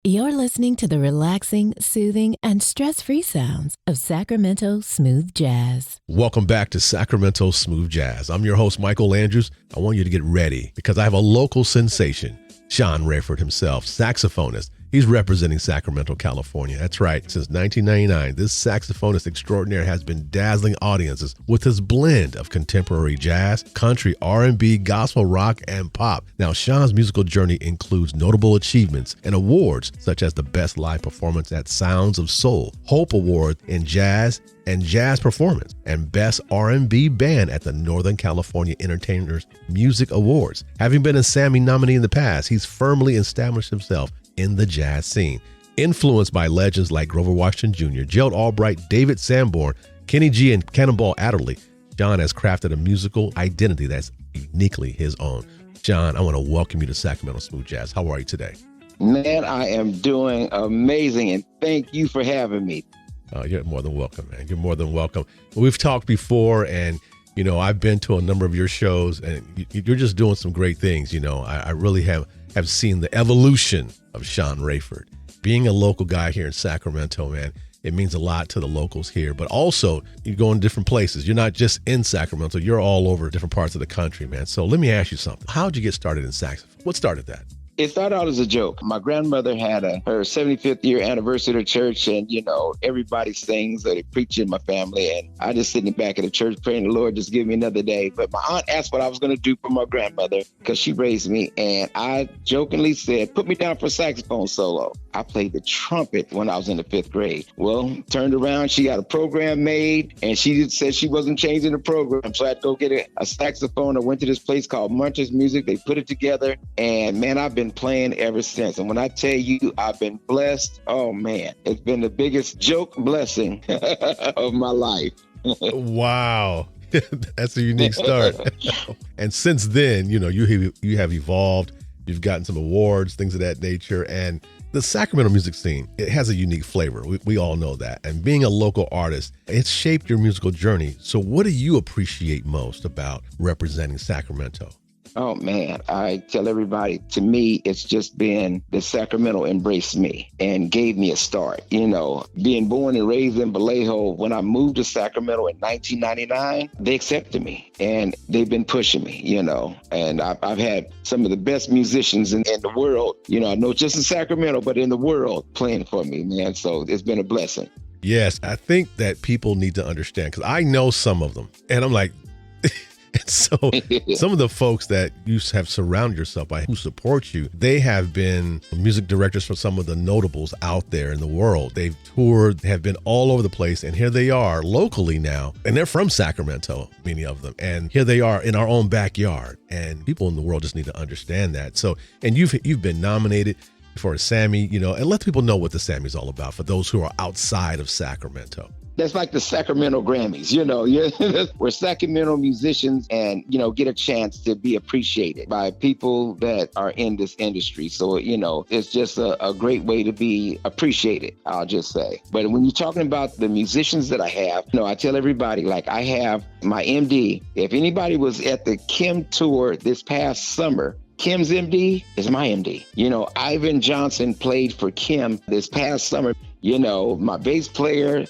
You're listening to the relaxing, soothing, and stress-free sounds of Sacramento Smooth Jazz. Welcome back to Sacramento Smooth Jazz. I'm your host, Michael Andrews. I want you to get ready because I have a local sensation, Shawn Raiford himself, saxophonist. He's representing Sacramento, California. That's right. Since 1999, this saxophonist extraordinaire has been dazzling audiences with his blend of contemporary jazz, country, R&B, gospel, rock, and pop. Now, Shawn's musical journey includes notable achievements and awards such as the Best Live Performance at Sounds of Soul, Hope Award in Jazz and Jazz Performance, and Best R&B Band at the Northern California Entertainers Music Awards. Having been a Sammy nominee in the past, he's firmly established himself in the jazz scene. Influenced by legends like Grover Washington Jr., Gerald Albright, David Sanborn, Kenny G, and Cannonball Adderley, Shawn has crafted a musical identity that's uniquely his own. Shawn, I want to welcome you to Sacramento Smooth Jazz. How are you today? Man, I am doing amazing, and thank you for having me. You're more than welcome, man. You're more than welcome. We've talked before, and I've been to a number of your shows, and you're just doing some great things. I really have seen the evolution of Shawn Raiford. Being a local guy here in Sacramento, man, it means a lot to the locals here, but also you go in different places. You're not just in Sacramento, you're all over different parts of the country, man. So let me ask you something. How'd you get started in saxophone? What started that? It started out as a joke. My grandmother had her 75th year anniversary of church, and everybody sings or they preach in my family, and I just sitting back at the church praying the Lord just give me another day. But my aunt asked what I was going to do for my grandmother because she raised me, and I jokingly said, put me down for a saxophone solo. I played the trumpet when I was in the 5th grade. Well, turned around, she got a program made, and she said she wasn't changing the program, so I had to go get a saxophone. I went to this place called Munch's Music. They put it together, and man, I've been playing ever since. And when I tell you I've been blessed, oh man, it's been the biggest joke blessing of my life. Wow. That's a unique start. And since then, you have evolved. You've gotten some awards, things of that nature. And the Sacramento music scene, it has a unique flavor. We all know that. And being a local artist, it's shaped your musical journey. So what do you appreciate most about representing Sacramento? Oh, man, I tell everybody, to me, it's just been that Sacramento embraced me and gave me a start. Being born and raised in Vallejo, when I moved to Sacramento in 1999, they accepted me and they've been pushing me, and I've had some of the best musicians in the world, not just in Sacramento, but in the world playing for me, man. So it's been a blessing. Yes, I think that people need to understand, because I know some of them and I'm like, and so some of the folks that you have surrounded yourself by who support you, they have been music directors for some of the notables out there in the world. They've toured, have been all over the place, and here they are locally now. And they're from Sacramento, many of them. And here they are in our own backyard. And people in the world just need to understand that. So, and you've been nominated for a Sammy, and let people know what the Sammy's all about for those who are outside of Sacramento. That's like the Sacramento Grammys, where Sacramento musicians and, get a chance to be appreciated by people that are in this industry. So, it's just a great way to be appreciated, I'll just say. But when you're talking about the musicians that I have, I tell everybody, like I have my MD. If anybody was at the Kim tour this past summer, Kim's MD is my MD. Ivan Johnson played for Kim this past summer. My bass player,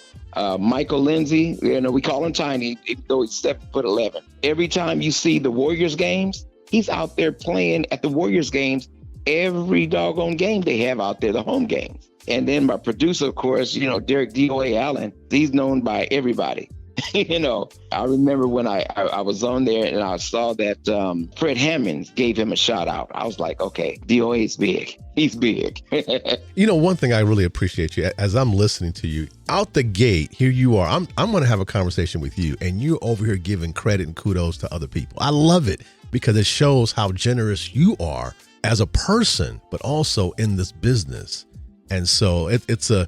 Michael Lindsay, we call him Tiny, even though he's 7'11". Every time you see the Warriors games, he's out there playing at the Warriors games every doggone game they have out there, the home games. And then my producer, of course, Derek DOA Allen, he's known by everybody. I remember when I was on there and I saw that Fred Hammond gave him a shout out. I was like, okay, DOA is big. He's big. One thing I really appreciate you as I'm listening to you out the gate, here you are. I'm going to have a conversation with you and you're over here giving credit and kudos to other people. I love it because it shows how generous you are as a person, but also in this business. And so it's a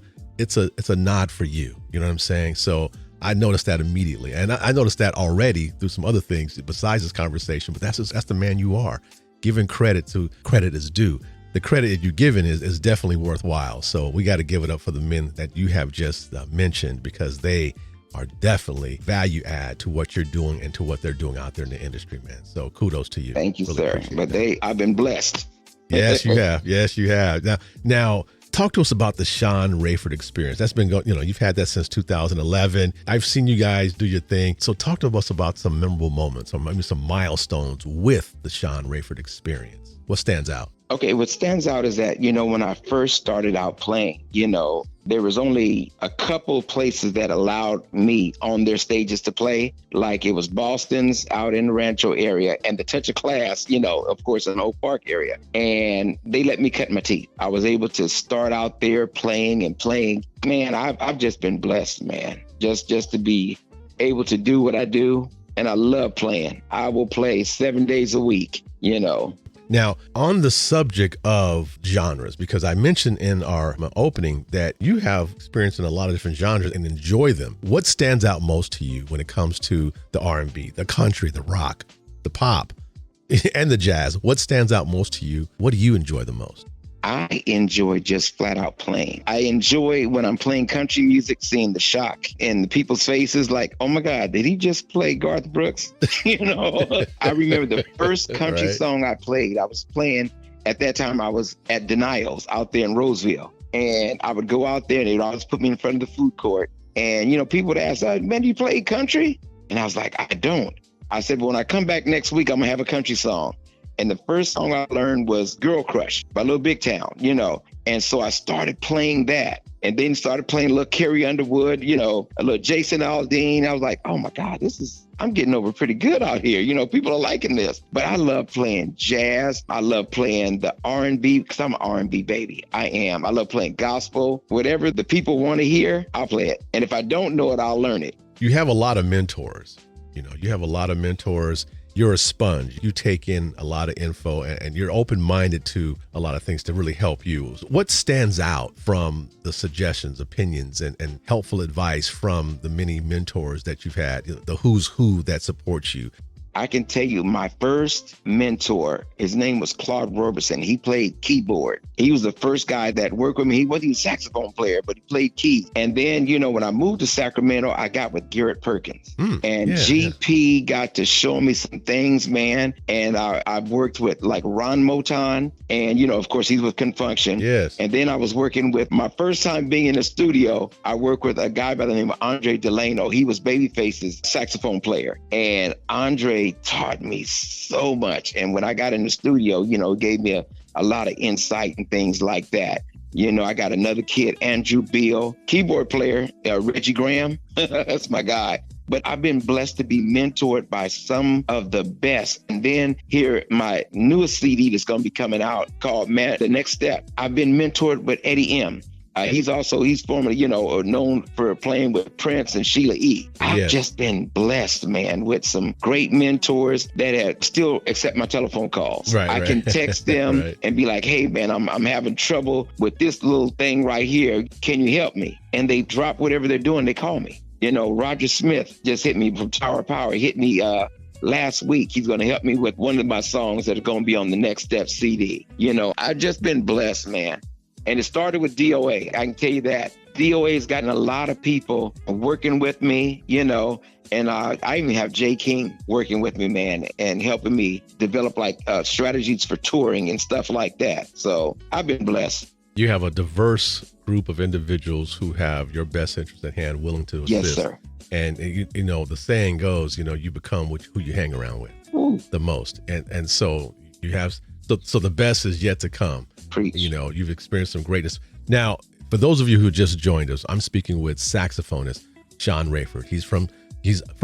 nod for you. You know what I'm saying? So I noticed that immediately. And I noticed that already through some other things besides this conversation, but that's the man you are. Giving credit to credit is due. The credit that you're given is definitely worthwhile. So we got to give it up for the men that you have just mentioned, because they are definitely value add to what you're doing and to what they're doing out there in the industry, man. So kudos to you. Thank you, really sir. But I've been blessed. Yes, you have. Yes, you have. Now, Talk to us about the Shawn Raiford experience. That's been going, you've had that since 2011. I've seen you guys do your thing. So talk to us about some memorable moments or maybe some milestones with the Shawn Raiford experience. What stands out? Okay, what stands out is that, when I first started out playing, there was only a couple places that allowed me on their stages to play. Like it was Boston's out in the Rancho area and the Touch of Class, of course, in the Oak Park area. And they let me cut my teeth. I was able to start out there playing. Man, I've just been blessed, man. Just to be able to do what I do. And I love playing. I will play 7 days a week, Now, on the subject of genres, because I mentioned in my opening that you have experience in a lot of different genres and enjoy them. What stands out most to you when it comes to the R&B, the country, the rock, the pop, and the jazz? What stands out most to you? What do you enjoy the most? I enjoy just flat out playing. I enjoy when I'm playing country music, seeing the shock in the people's faces like, oh my God, did he just play Garth Brooks? I remember the first country song I played. I was playing, at that time I was at Denials out there in Roseville. And I would go out there and they'd always put me in front of the food court. And, people would ask, man, do you play country? And I was like, I don't. I said, well, when I come back next week, I'm gonna have a country song. And the first song I learned was Girl Crush by Little Big Town, And so I started playing that and then started playing a little Carrie Underwood, a little Jason Aldean. I was like, oh my God, I'm getting over pretty good out here. People are liking this. But I love playing jazz. I love playing the R&B because I'm an R&B baby. I am. I love playing gospel. Whatever the people want to hear, I'll play it. And if I don't know it, I'll learn it. You have a lot of mentors. You're a sponge. You take in a lot of info and you're open-minded to a lot of things to really help you. What stands out from the suggestions, opinions, and helpful advice from the many mentors that you've had, the who's who that supports you? I can tell you my first mentor, his name was Claude Roberson. He played keyboard. He was the first guy that worked with me. He wasn't a saxophone player, but he played keys. And then, when I moved to Sacramento, I got with Garrett Perkins. GP got to show me some things, man. And I've worked with like Ron Moton. And, of course, he's with Confunction. Yes. And then I was working with, my first time being in the studio, I worked with a guy by the name of Andre Delano. He was Babyface's saxophone player. And Andre taught me so much. And when I got in the studio, gave me a lot of insight and things like that. I got another kid, Andrew Beal, keyboard player, Reggie Graham. That's my guy. But I've been blessed to be mentored by some of the best. And then here, my newest CD that's going to be coming out called The Next Step. I've been mentored with Eddie M. He's formerly, known for playing with Prince and Sheila E. I've just been blessed, man, with some great mentors that still accept my telephone calls. I can text them and be like, hey, man, I'm having trouble with this little thing right here. Can you help me? And they drop whatever they're doing. They call me. Roger Smith just hit me from Tower Power, hit me last week. He's going to help me with one of my songs that are going to be on the Next Step CD. I've just been blessed, man. And it started with DOA. I can tell you that. DOA has gotten a lot of people working with me, and I even have Jay King working with me, man, and helping me develop strategies for touring and stuff like that. So I've been blessed. You have a diverse group of individuals who have your best interest at hand, willing to assist. Yes, sir. And, the saying goes, you become who you hang around with the most. And so you have, so the best is yet to come. Preach. You've experienced some greatness. Now, for those of you who just joined us, I'm speaking with saxophonist Shawn Raiford. He's from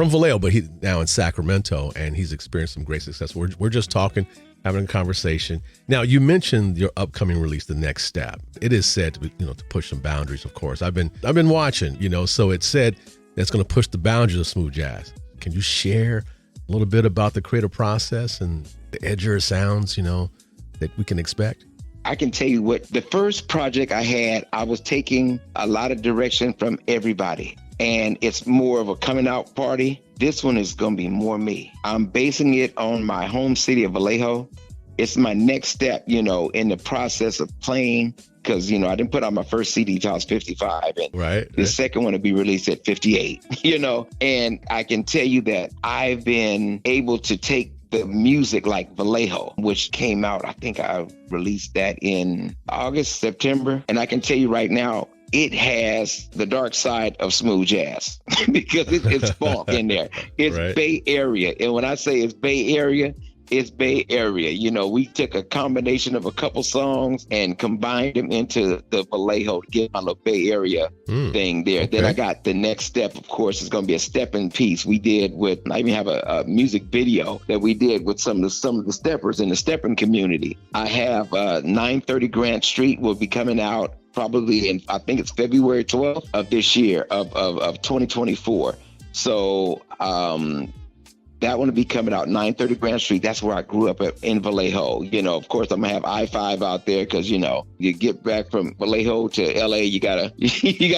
Vallejo, but he's now in Sacramento, and he's experienced some great success. We're just talking, having a conversation. Now, you mentioned your upcoming release, The Next Step. It is said to to push some boundaries. Of course, I've been watching. So it's said that's going to push the boundaries of smooth jazz. Can you share a little bit about the creative process and the edgier sounds, that we can expect? I can tell you what, the first project I had, I was taking a lot of direction from everybody, and it's more of a coming out party. This one is going to be more me. I'm basing it on my home city of Vallejo. It's my next step, in the process of playing, because, I didn't put out my first CD till I was 55, and the second one will be released at 58, and I can tell you that I've been able to take the music like Vallejo, which came out, I think I released that in August, September. And I can tell you right now, it has the dark side of smooth jazz because it's funk in there. It's right. Bay Area. And when I say it's Bay Area, it's Bay Area. You know, we took a combination of a couple songs and combined them into the Vallejo to get my little Bay Area thing there. Okay. Then I got the next step, of course, is going to be a stepping piece we did with, I even have a music video that we did with some of the steppers in the stepping community. I have 930 Grant Street will be coming out probably in, I think it's February 12th of this year of 2024. So, that one will be coming out 930 Grand Street. That's where I grew up in Vallejo. You know, of course, I'm gonna have I-5 out there because, you know, you get back from Vallejo to LA, you gotta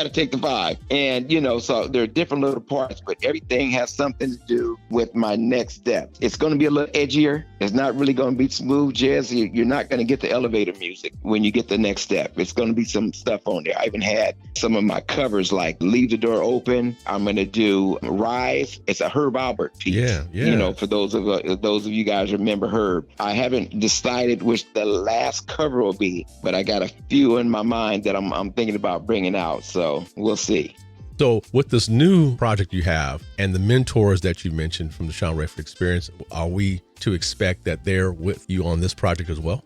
take the 5. And, you know, so there are different little parts, but everything has something to do with my next step. It's gonna be a little edgier. It's not really gonna be smooth jazz. You're not gonna get the elevator music when you get the next step. It's gonna be some stuff on there. I even had some of my covers like Leave the Door Open. I'm gonna do Rise. It's a Herb Alpert piece. Yeah. You know, for those of you guys remember Herb. I haven't decided which the last cover will be, but I got a few in my mind that I'm thinking about bringing out. So we'll see. So with this new project you have and the mentors that you mentioned from the Shawn Raiford experience, are we to expect that they're with you on this project as well?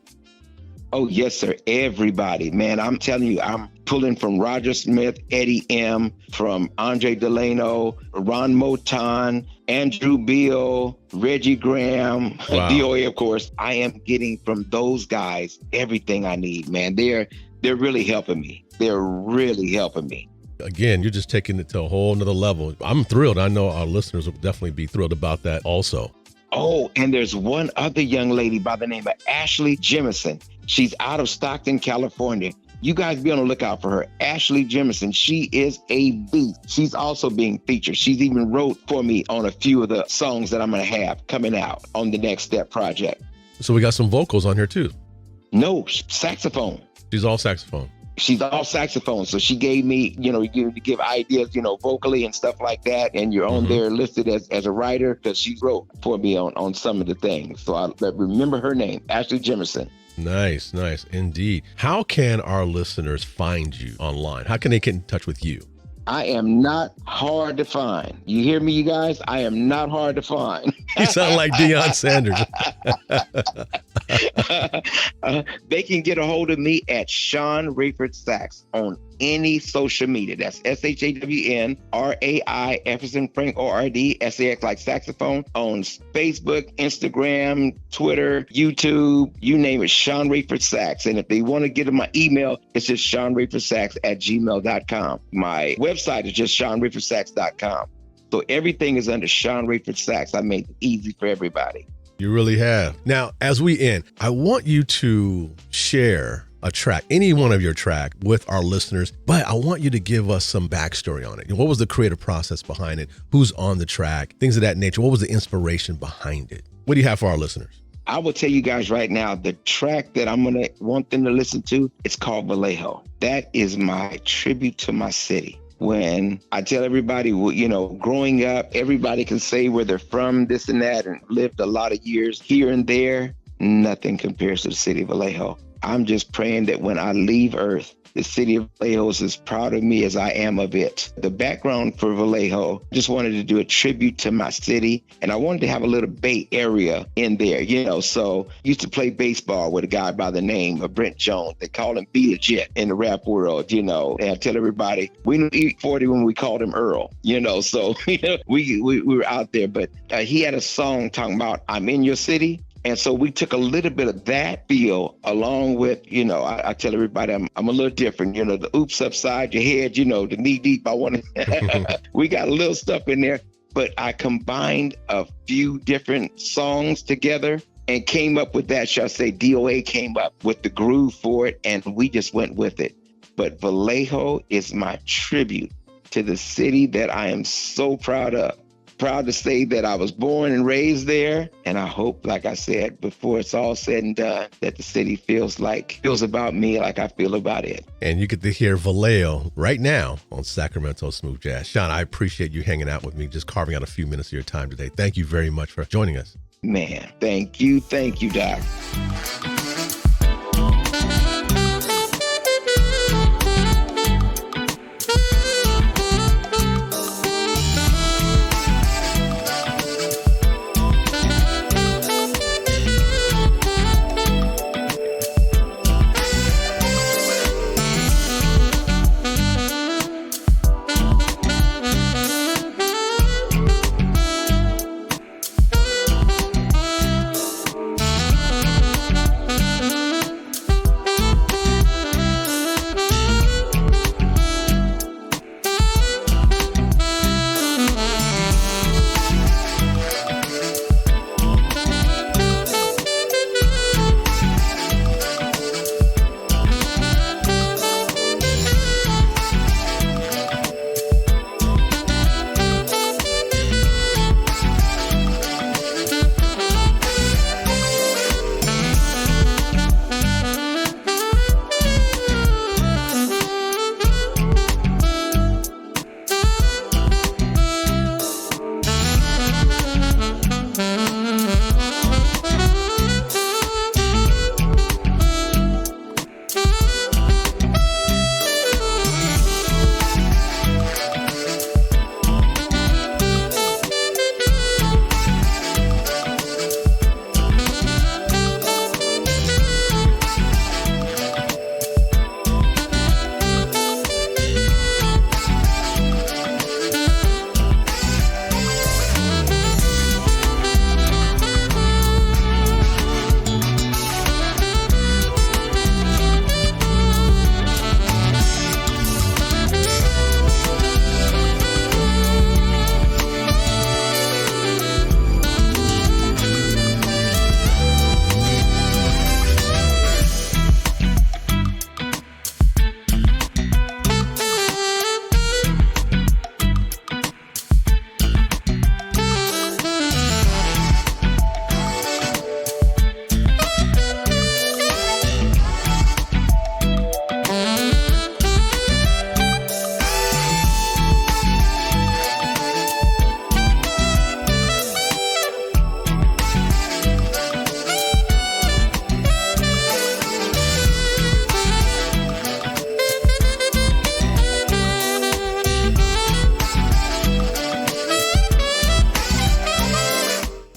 Oh, yes, sir. Everybody, man, I'm telling you, I'm pulling from Roger Smith, Eddie M., from Andre Delano, Ron Moton, Andrew Beal, Reggie Graham, wow. DOA, of course. I am getting from those guys everything I need, man. They're really helping me. They're really helping me. Again, you're just taking it to a whole nother level. I'm thrilled. I know our listeners will definitely be thrilled about that also. Oh, and there's one other young lady by the name of Ashley Jemison. She's out of Stockton, California. You guys be on the lookout for her. Ashley Jemison. She is a beast. She's also being featured. She's even wrote for me on a few of the songs that I'm going to have coming out on the Next Step project. So we got some vocals on here too. No, saxophone. She's all saxophone. She's all saxophone. So she gave me, you know, to give ideas, you know, vocally and stuff like that. And you're on there listed as a writer because she wrote for me on some of the things. So I remember her name, Ashley Jemison. Nice, nice indeed. How can our listeners find you online? How can they get in touch with you? I am not hard to find. You hear me, you guys? I am not hard to find. You sound like Deion Sanders. They can get a hold of me at Shawn Raiford Sax on any social media. That's SHAWN RAI F as in Frank ORD SAX like saxophone on Facebook, Instagram, Twitter, YouTube, you name it, Shawn Raiford Sax. And if they want to get my email, it's just ShawnRaifordSax@gmail.com. My website is just ShawnRaifordSax.com. So everything is under Shawn Raiford Sax. I made it easy for everybody. You really have. Now, as we end, I want you to share a track, any one of your track with our listeners, but I want you to give us some backstory on it. What was the creative process behind it? Who's on the track? Things of that nature. What was the inspiration behind it? What do you have for our listeners? I will tell you guys right now, the track that I'm going to want them to listen to, it's called Vallejo. That is my tribute to my city. When I tell everybody, you know, growing up, everybody can say where they're from, this and that, and lived a lot of years here and there. Nothing compares to the city of Vallejo. I'm just praying that when I leave Earth, the city of Vallejo is as proud of me as I am of it. The background for Vallejo, just wanted to do a tribute to my city, and I wanted to have a little Bay Area in there, you know. So used to play baseball with a guy by the name of Brent Jones. They call him Be Legit in the rap world, you know. And I tell everybody, we knew E40 when we called him Earl, you know. So you know, we were out there, but he had a song talking about I'm in your city. And so we took a little bit of that feel along with, you know, I tell everybody I'm a little different, you know, the oops upside your head, you know, the knee deep. I want to, we got a little stuff in there, but I combined a few different songs together and came up with that. Shall I say DOA came up with the groove for it and we just went with it. But Vallejo is my tribute to the city that I am so proud of. Proud to say that I was born and raised there. And I hope, like I said, before it's all said and done, that the city feels about me like I feel about it. And you get to hear Vallejo right now on Sacramento Smooth Jazz. Shawn, I appreciate you hanging out with me, just carving out a few minutes of your time today. Thank you very much for joining us. Man, thank you, Doc.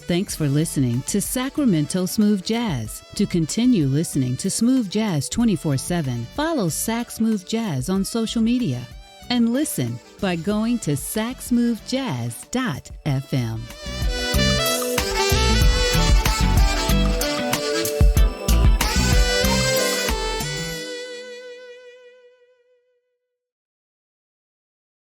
Thanks for listening to Sacramento Smooth Jazz. To continue listening to Smooth Jazz 24/7, follow Sac Smooth Jazz on social media and listen by going to sacsmoothjazz.fm.